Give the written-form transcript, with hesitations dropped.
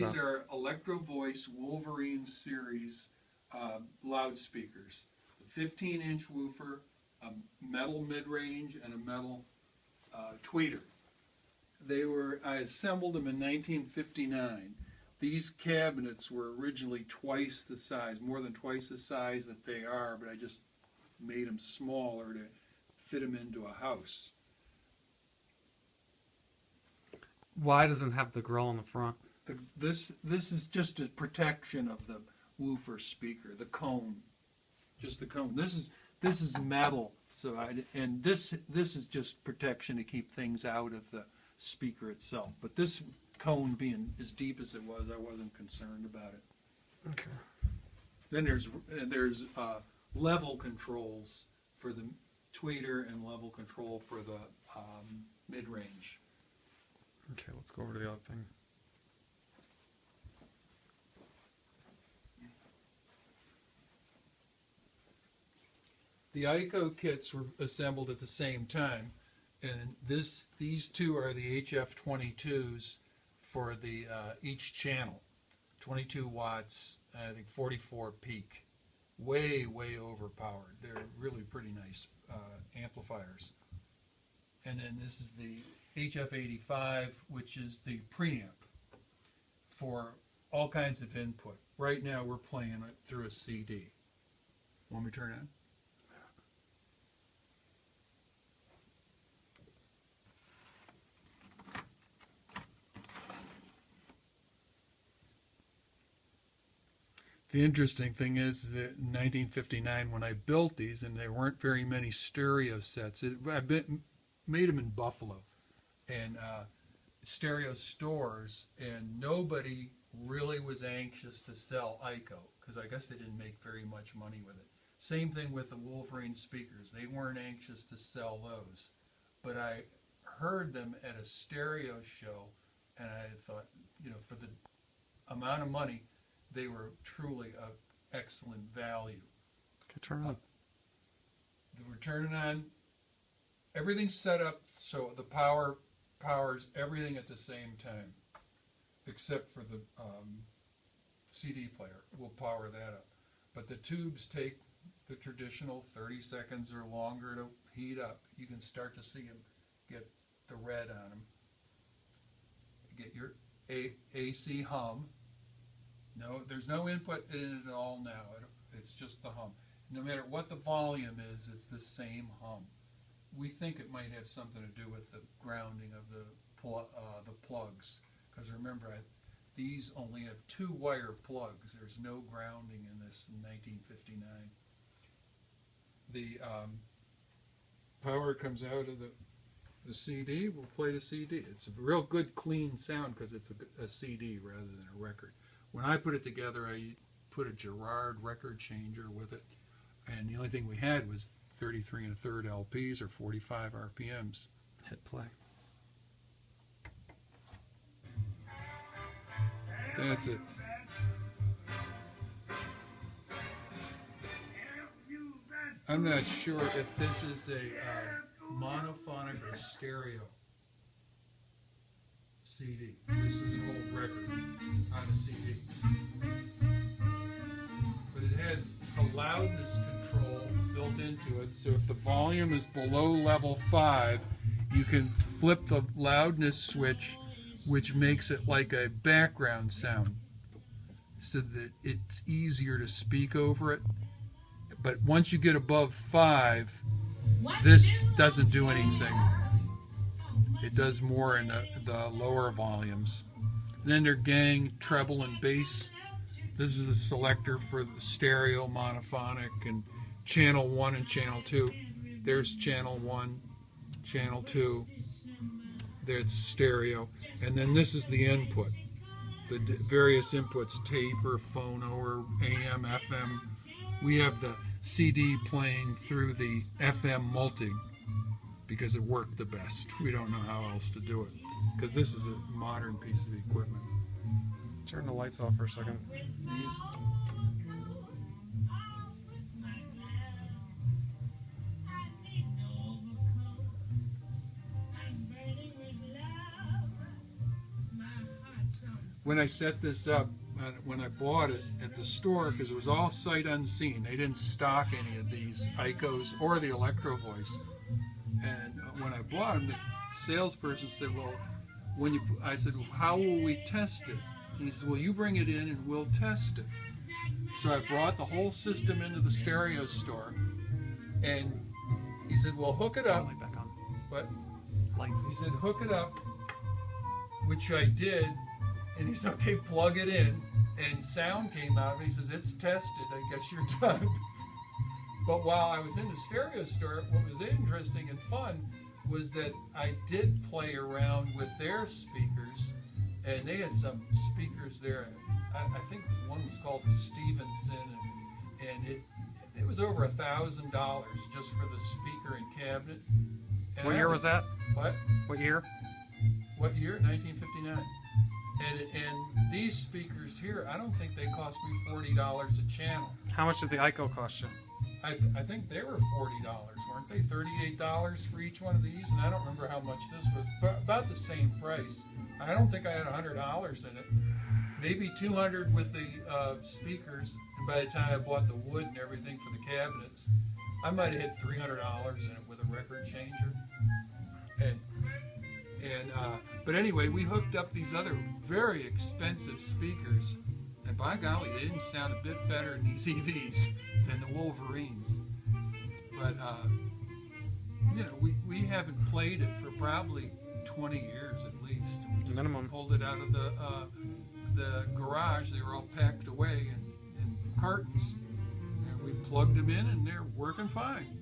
These are Electrovoice Wolverine series loudspeakers. A 15-inch woofer, a metal mid-range, and a metal tweeter. I assembled them in 1959. These cabinets were originally twice the size, more than twice the size that they are, but I just made them smaller to fit them into a house. Why does it have the grill on the front? This is just a protection of the woofer speaker, the cone, just the cone. This is metal, so this is just protection to keep things out of the speaker itself. But this cone being as deep as it was, I wasn't concerned about it. Okay. Then there's level controls for the tweeter and level control for the mid-range. Okay, let's go over to the other thing. The Eico kits were assembled at the same time, and these two are the HF22s for the each channel, 22 watts, I think 44 peak, way overpowered. They're really pretty nice amplifiers. And then this is the HF85, which is the preamp for all kinds of input. Right now we're playing it through a CD. Want me to turn it on? The interesting thing is that in 1959, when I built these, and there weren't very many stereo sets, I made them in Buffalo, and stereo stores, and nobody really was anxious to sell Eico, because I guess they didn't make very much money with it. Same thing with the Wolverine speakers. They weren't anxious to sell those. But I heard them at a stereo show, and I thought, for the amount of money, they were truly of excellent value. Okay, turn it on. We're turning on. Everything's set up so the power powers everything at the same time, except for the CD player. We'll power that up. But the tubes take the traditional 30 seconds or longer to heat up. You can start to see them get the red on them. Get your AC hum. No, there's no input in it at all now. It's just the hum. No matter what the volume is, it's the same hum. We think it might have something to do with the grounding of the plugs. Because remember, these only have 2-wire plugs. There's no grounding in this in 1959. The power comes out of the CD. We'll play the CD. It's a real good, clean sound because it's a CD rather than a record. When I put it together, I put a Gerard record changer with it, and the only thing we had was 33 1/3 LPs or 45 RPMs. Hit play. That's it. I'm not sure if this is a monophonic or stereo CD. This is an old record on a CD. But it has a loudness control built into it, so if the volume is below level 5, you can flip the loudness switch, which makes it like a background sound, so that it's easier to speak over it. But once you get above 5, this doesn't do anything. It does more in the lower volumes. And then their gang, treble, and bass. This is the selector for the stereo, monophonic, and channel 1 and channel 2. There's channel 1, channel 2. There's stereo. And then this is the input. The various inputs, tape or phono or AM, FM. We have the CD playing through the FM multi because it worked the best. We don't know how else to do it because this is a modern piece of equipment. Turn the lights off for a second. when I set this up, when I bought it at the store, because it was all sight unseen. They didn't stock any of these Eicos or the Electrovoice. And when I bought them, the salesperson said, well, I said, well, how will we test it? And he said, well, you bring it in and we'll test it. So I brought the whole system into the stereo store, and he said, well, hook it up. Light back on. But Lights. he said, hook it up, which I did. And he said, okay, plug it in. And sound came out, and he says, it's tested, I guess you're done. But while I was in the stereo store, what was interesting and fun was that I did play around with their speakers, and they had some speakers there. I think one was called the Stevenson, and it was over $1,000 just for the speaker and cabinet. And What year was that? What? What year? What year? 1959. And these speakers here, I don't think they cost me $40 a channel. How much did the Eico cost you? I think they were $40, weren't they? $38 for each one of these, and I don't remember how much this was, but about the same price. I don't think I had $100 in it. Maybe $200 with the speakers, and by the time I bought the wood and everything for the cabinets, I might have hit $300 in it with a record changer. But anyway, we hooked up these other very expensive speakers, and by golly, they didn't sound a bit better in these EVs than the Wolverines. But you know, we haven't played it for probably 20 years at least. We just Minimum. pulled it out of the garage. They were all packed away in cartons, and we plugged them in, and they're working fine.